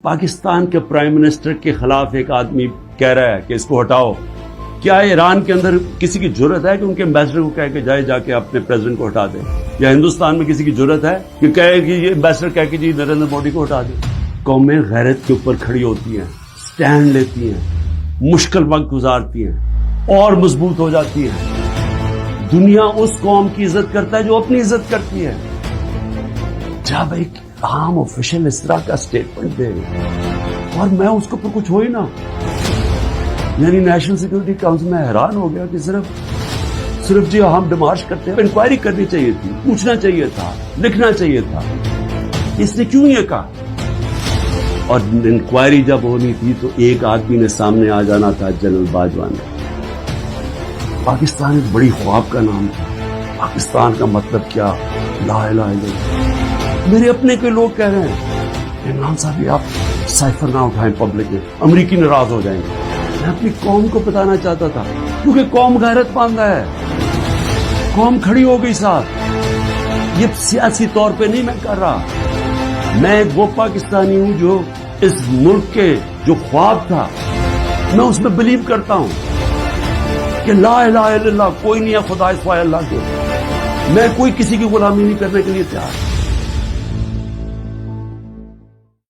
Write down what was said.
پاکستان کے prime minister کے خلاف ایک آدمی کہہ رہا ہے کہ اس کو ہٹاؤ. کیا ایران کے اندر کسی کی جرت ہے کہ ان کے امبیسڈر کو کہہ کے جائے جا کے اپنے پریزیڈنٹ کو ہٹا دے؟ یا ہندوستان میں کسی کی جرت ہے کہ کہے کہ یہ امبیسڈر کہہ کے جی نریندر مودی کو ہٹا دے؟ قومیں غیرت کے اوپر کھڑی ہوتی ہیں، سٹینڈ لیتی ہیں، مشکل وقت گزارتی ہیں اور مضبوط ہو جاتی ہیں. دنیا اس قوم کی عزت کرتا ہے جو اپنی عزت کرتی ہے. جب ایک عام آفیشل اس طرح کا سٹیٹمنٹ دے اور میں اس کے اوپر کچھ ہو ہی نا، یعنی نیشنل سیکورٹی کاؤنسل میں حیران ہو گیا کہ صرف جی ہم ڈیمارش کرتے ہیں. انکوائری کرنی چاہیے تھی، پوچھنا چاہیے تھا، لکھنا چاہیے تھا. اس نے کیوں یہ کہا؟ اور انکوائری جب ہونی تھی تو ایک آدمی نے سامنے آ جانا تھا، جنرل باجوہ نے. پاکستان ایک بڑی خواب کا نام تھا. پاکستان کا مطلب کیا؟ لا الہ الا اللہ. میرے اپنے کے لوگ کہہ رہے ہیں عمران صاحب آپ سائفر نہ اٹھائیں پبلک میں، امریکی ناراض ہو جائیں گے. میں اپنی قوم کو بتانا چاہتا تھا کیونکہ قوم غیرت ماندہ ہے، قوم کھڑی ہو گئی صاحب. یہ سیاسی طور پہ نہیں میں کر رہا، میں وہ پاکستانی ہوں جو اس ملک کے جو خواب تھا میں اس میں بلیو کرتا ہوں کہ لا الہ الا اللہ، کوئی نہیں ہے خدا سوائے اللہ کے. میں کوئی کسی کی غلامی نہیں کرنے کے لیے تیار.